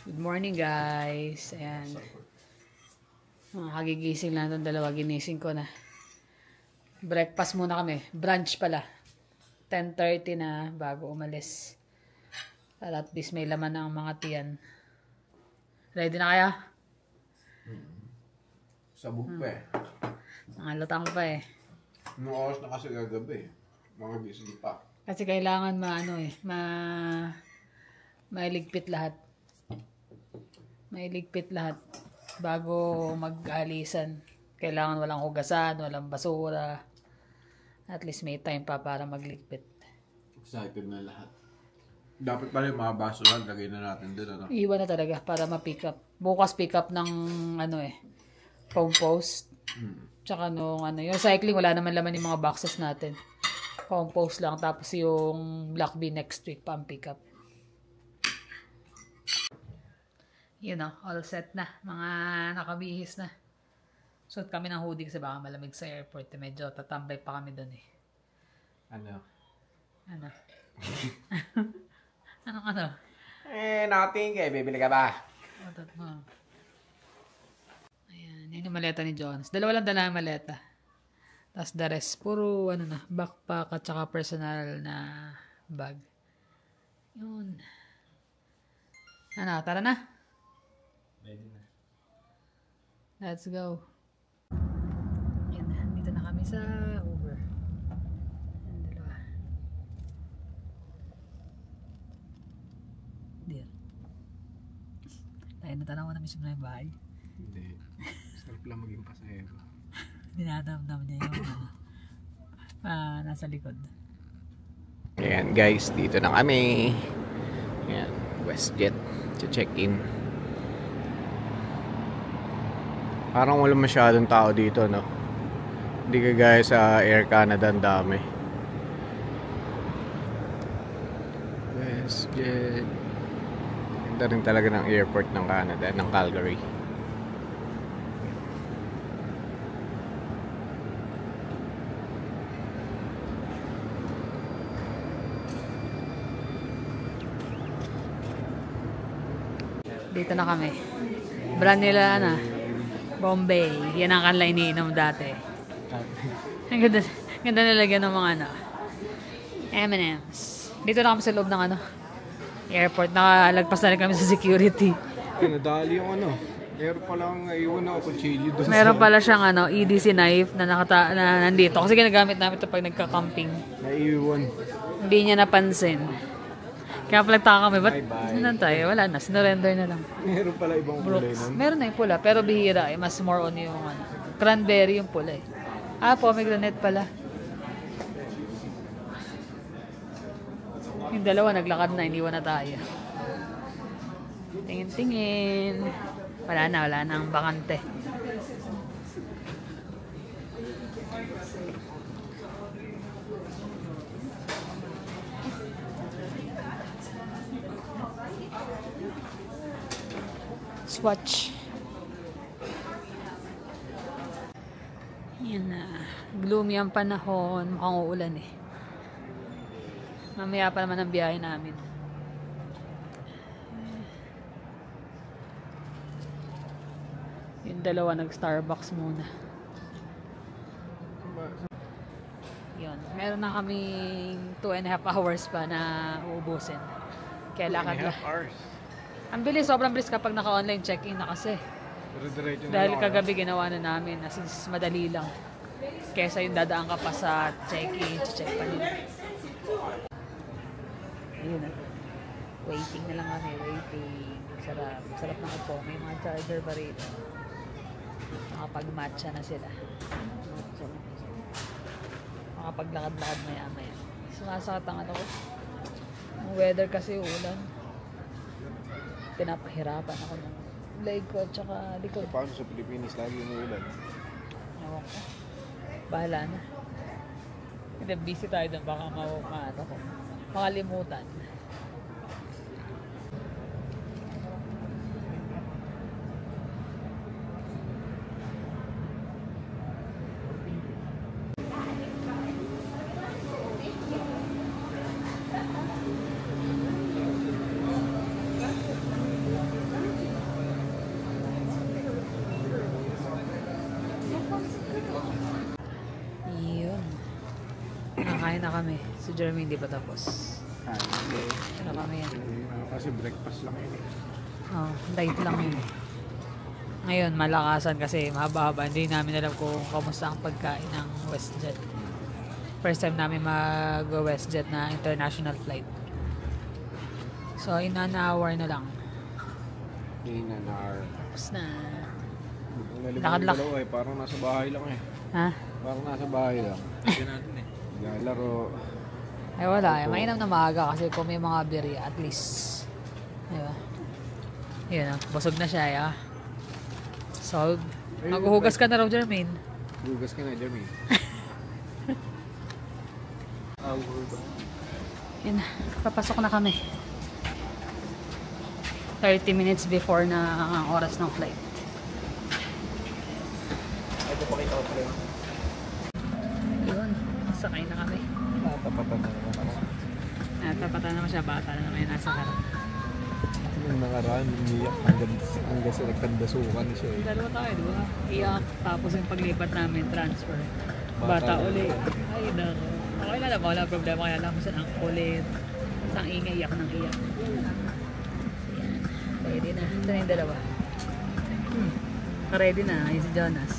Good morning guys. Ayan. Kagigising lang itong dalawa. Ginising ko na. Breakfast muna kami. Brunch pala. 10:30 na bago umalis. Para at least may laman ng mga tiyan. Ready na kaya? Sabog pa eh. Nangalutang pa eh. Anong oras na kasi gagabi? Mga gising pa. Kasi kailangan mailigpit lahat. Mailigpit lahat. Bago mag-alisan. Kailangan walang hugasan, walang basura. At least may time pa para magligpit. Excited na lahat. Dapat pala yung mga baso lang, lagay na natin din, ano? Iwan na talaga para ma-pick up. Bukas pick up ng compost. Tsaka yung cycling, wala naman laman yung mga boxes natin. Compost lang. Tapos yung black bean next week pa ang pick up. All set na. Mga nakabihis na. Suot kami ng hoodie kasi baka malamig sa airport. Medyo tatambay pa kami doon eh. Ano? Ano? Nothing eh. Bibili ka ba? Ayan. Yan yung maleta ni Jones. Dalawa lang dala yung maleta. Tapos the rest, puro backpack at saka personal na bag. Yun. Tara na. Ready na. Let's go. Yan na. Dito na kami sa Uber. Yan, dalawa. Dear. Tayo natanaw na mismo na yung bahay. Hindi. Sarap lang maging pasahero. Dinadamdam niya yung nasa likod. Ayan guys, dito na kami. Ayan, WestJet. Check-in. Parang wala masyadong tao dito, no? Hindi kagaya sa Air Canada, ang dami. WestJet. Ganda rin talaga ng airport ng Canada, ng Calgary. Dito na kami. Brand nila Bombay. Yan ang kanila iniinom dati. Ang ganda nilagyan ng mga M&M's. Dito na kami sa loob ng airport. Nakalagpas na rin kami sa security. Nadali yung meron palang iwan na kutsilyo doon. Meron pala siyang EDC knife na nandito. Kasi ginagamit namin ito pag nagka-camping. Naiwan. Hindi niya napansin. Kaya pala kami, ba't tayo? Wala na, sinurrender na lang. Meron pala ibang kulay nun? Meron na yung pula, pero bihira eh. Mas more on yung cranberry yung pula eh. Pomegranate pala. Yung dalawa naglakad na, iniwan na tayo. Tingin-tingin. Wala na ang bakante. Swatch. Yan na. Gloomy ang panahon. Mukhang uulan eh. Mamaya pa naman ang biyahe namin. Yung dalawa nag-Starbucks muna. Yun. Meron na kaming 2.5 hours pa na uubusin. Kaya lakad lang. 2.5 hours? Ang bilis, sobrang bilis kapag naka-online check-in na kasi. Dahil kagabi ginawa na namin, as in, madali lang. Kesa yung dadaan ka pa sa check-in, check pa nila. Ayun na. Waiting na lang kami, waiting. Sarap ng upo. May mga charger pa rito. Nakapag-matcha na sila. Makapaglakad-lakad maya-maya. Sumasakit ang ko. Ang weather kasi ulan. Pinapahirapan ako ng leg ko at saka likod. Paano sa Pilipinas lagi umuulan? Ewan ko. Bahala na. Hindi, busy tayo doon. Baka makalimutan. Kain na kami. Si Jeremy hindi pa tapos. Kain na kami yan. Kasi breakfast lang yun. Oh, diet lang yun. Ngayon, malakasan kasi mahaba-haba. Hindi namin alam kung kamusta ang pagkain ng WestJet. First time namin mag-WestJet na international flight. So, in an hour na lang. In an hour. Tapos na. Lakad-lak. Parang nasa bahay lang eh. Ha? Parang nasa bahay lang. Hindi natin eh. Naglalaro. Ay wala eh. Mainam na maaga kasi kung may mga birya at least. Diba? Yun ah. Busog na siya eh ah. So, maghuhugas ka na raw, Jermaine. Hugas ka na, Jermaine. Yun, papasok na kami. 30 minutes before na ang oras ng flight. Ito pakita ko pala. Yun, sakay na kami. Natapatan na naman ako. Natapatan naman siya, bata na naman yung nasa harap. Yung nakaraan, umiyak hanggang sa nagkandasukan siya eh. Dalawa tayo, di ba? Iyak, tapos yung paglipat namin, transfer. Bata uli. Ay, nako. Okay lang naman, wala problema. Kaya lang siya ang kulit. Sang ingay, iyak ng iyak. Ayan. Pwede na. Ito na yung dalawa. Ready na. Ayun si Jonas.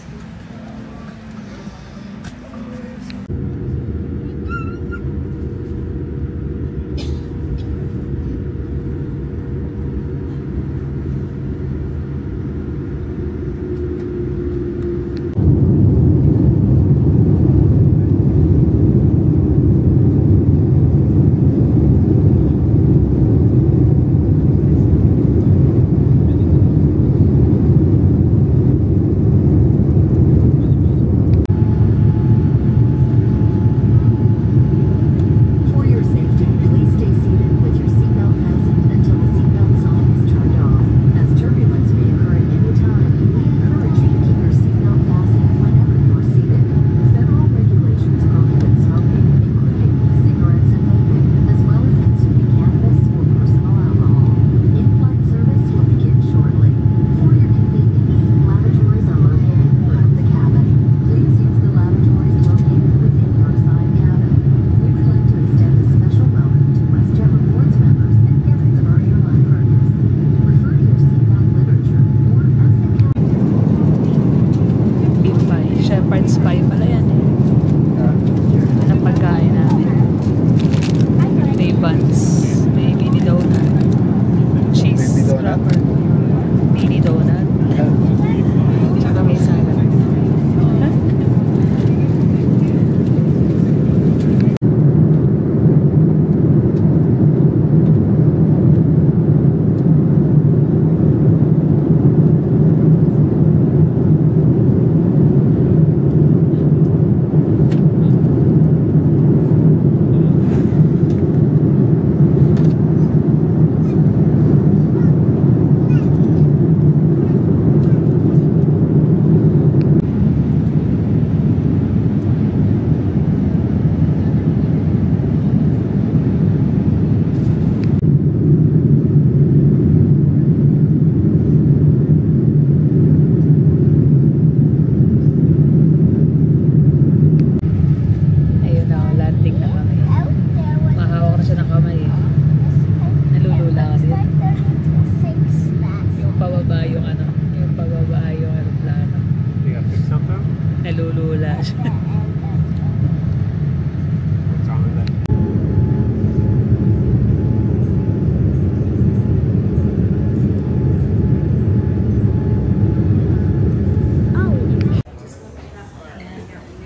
Nalulula siya.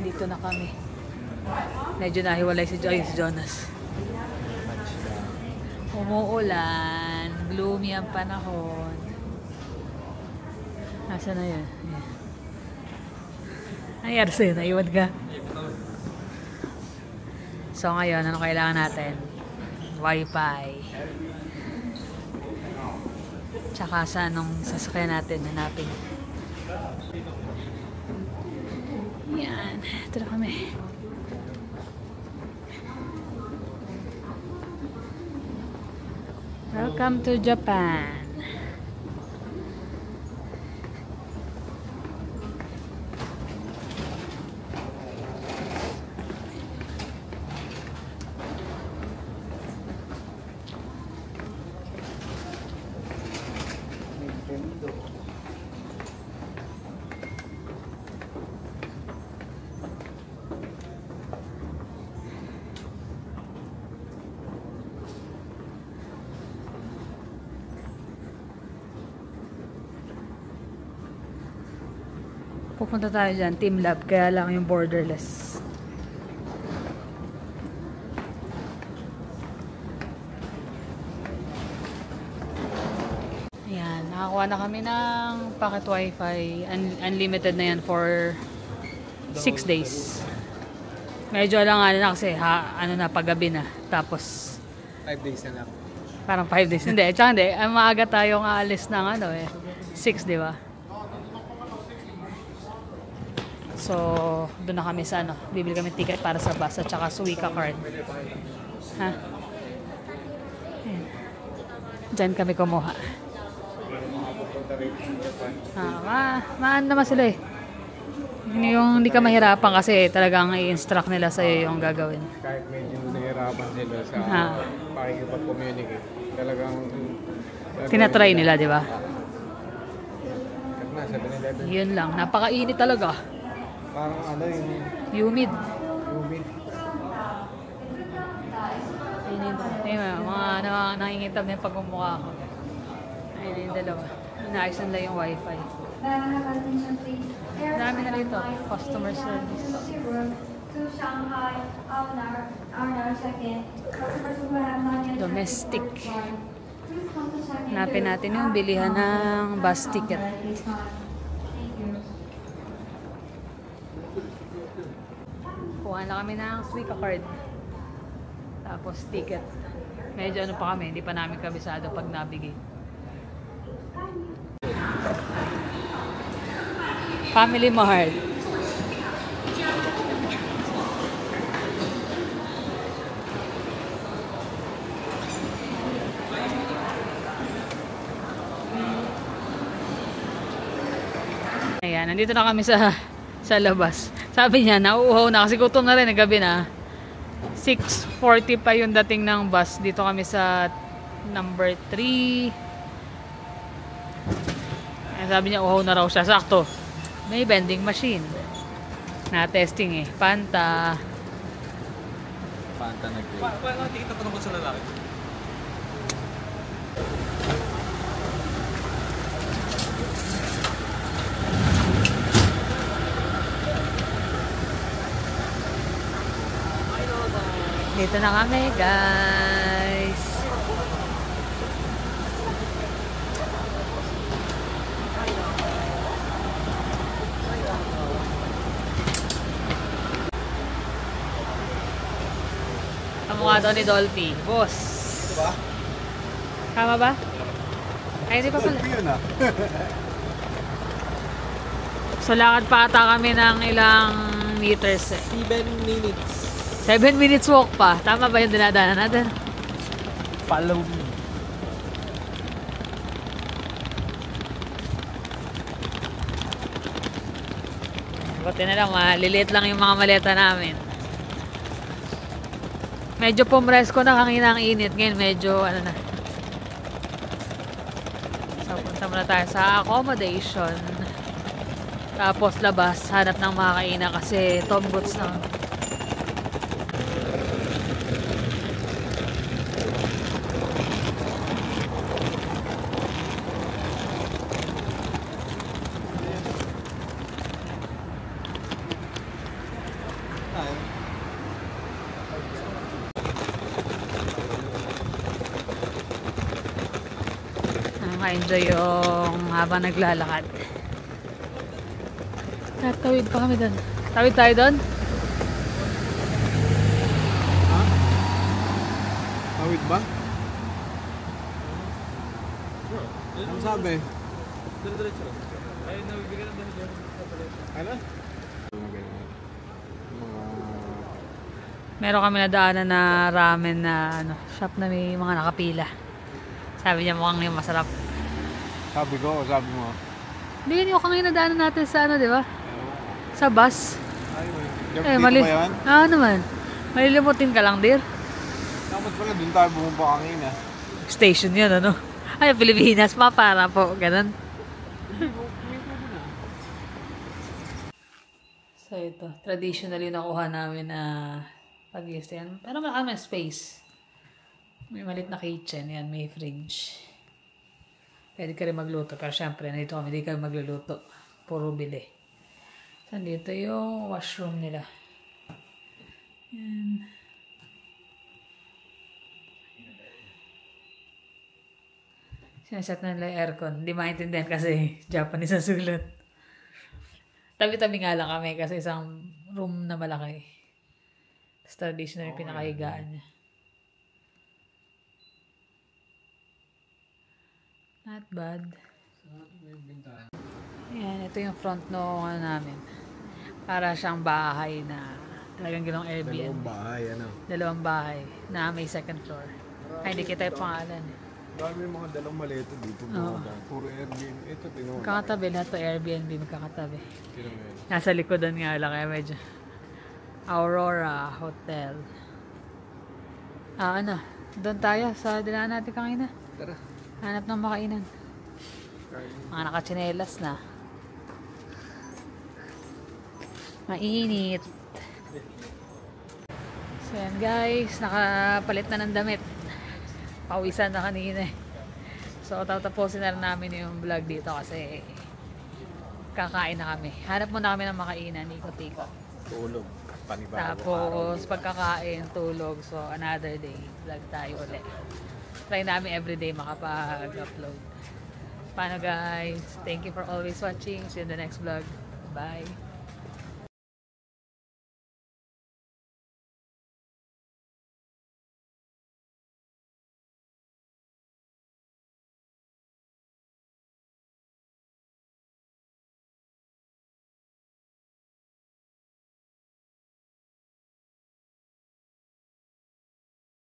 Dito na kami. Medyo nahiwalay si Jonas. Umuulan. Gloomy ang panahon. Nasaan na yun? Nangyari sa'yo, naiwan ka. So ngayon, ano kailangan natin? Wi-Fi. Tsaka sa anong sasakyan natin, hanapin. Yan, ito na kami. Welcome to Japan. Pupunta tayo dyan, Team Lab, kaya lang yung borderless. Ayan, nakakuha na kami ng packet wifi. Unlimited na yan for 6 days. Medyo lang ano na kasi, ano na, paggabi na. Tapos 5 days na lang. parang 5 days. Hindi, tsaka hindi. Maaga tayong aalis ng ano 6, di ba? So, doon na kami sa ano, bibili kami ticket para sa bus at saka Suica card. Ha? Ayan. Diyan kami kumuha. Maan naman sila eh. Yung hindi ka mahirapan kasi talagang i-instruct nila sa'yo yung gagawin. Kahit medyo nahirapan sila sa pakikipag-communicate, talagang tinatry nila, di ba? Yun lang, napakainit talaga. Parang ano yung humid. humid. Ayun, mga nangingitab na yung pagmumukha ko. Ayun yung dalawa. Inaayos nila yung wifi. Dami na rito. Customer service. Domestic. Hanapin natin yung bilihan ng bus ticket. Kuha na kami ng Suica card. Tapos ticket. Medyo ano pa kami, hindi pa namin kabisado pag navigate. Family Mart. Ayan, nandito na kami sa labas. Sabi niya, nauuhaw na kasi gutom na rin, gabi na. 6:40 pa yung dating ng bus. Dito kami sa number 3. Ayan, sabi niya, uhaw na raw siya. Sakto. May vending machine. Na-testing eh. Fanta. Fanta nag-grade. Paano nakikita pa naman sa lalaki? Dito na kami, guys. Kamukha daw ni Dolphy. Boss. Diba? Tama ba? Ay, di pa pala. Dolphy yun ah. So, lakad pa ata kami ng ilang meters eh. 7 minutes. 7 minutes walk pa. Tama ba yung dinadaanan natin? Follow me. Buti na lang, maliliit lang yung mga maleta namin. Medyo pumresko na kanina ang init. Ngayon medyo ano na. So, punta muna tayo sa accommodation. Tapos labas, hanap ng mga kainan kasi Tom Goods na. Nakaka-enjoy yung habang naglalakad. Tatawid pa kami doon. Tawid tayo doon? Ha? Tawid ba? Ano sabi? Diretso. Ay, nabibigyan na dahil. Ano? Meron kami nadaanan na ramen na ano, shop na may mga nakapila. Sabi niya mukhang yung masarap. Sabi ko, sabi mo. Hindi yun yung kanina nadaanan natin sa ano, di ba? Sa bus. Ay, dito ba yan? Naman. Malilimutin ka lang, dear. Dapat pala dun tayo bumumpa kanina. Station yun, ano? Ay, Pilipinas pa, para po. Ganun. So ito, traditionally nakuha namin na pag-iistayan. Pero marami space. May malit na kitchen, yan, may fridge. Pwede ka rin magluto, pero syempre, nandito kami, hindi kami magluluto. Puro bili. So, dito yung washroom nila. Yan. Sinaset na nila yung aircon. Hindi maintindihan kasi Japanese ang sulat. Tabi-tabi nga lang kami kasi isang room na malaki. Tapos traditional yung pinakahigaan niya. Not bad. Ayan, ito yung front no namin. Para siyang bahay na talagang ginawang Airbnb. Dalawang bahay, ano? Dalawang bahay na may second floor. Ay, hindi kita yung pangalan eh. Dami mga dalawang maleta dito. Puro Airbnb. Ito, tingnan mo. Magkakatabi lahat to Airbnb, magkakatabi. Tingnan mo yun. Nasa likodan nga lang kaya medyo. Aurora Hotel. Ano? Doon tayo sa dinaan natin kanina. Tara. Hanap ng makainan. Mga nakachinelas na. Mainit. So yan guys, nakapalit na ng damit. Pawisan na kanina eh. So tatapusin na rin namin yung vlog dito kasi kakain na kami. Hanap muna kami ng makainan, ikot-ikot. Tulog. Panibago. Tapos pagkakain, tulog. So another day, vlog tayo ulit. Try namin everyday makapag-upload. Paano guys? Thank you for always watching. See you in the next vlog. Bye!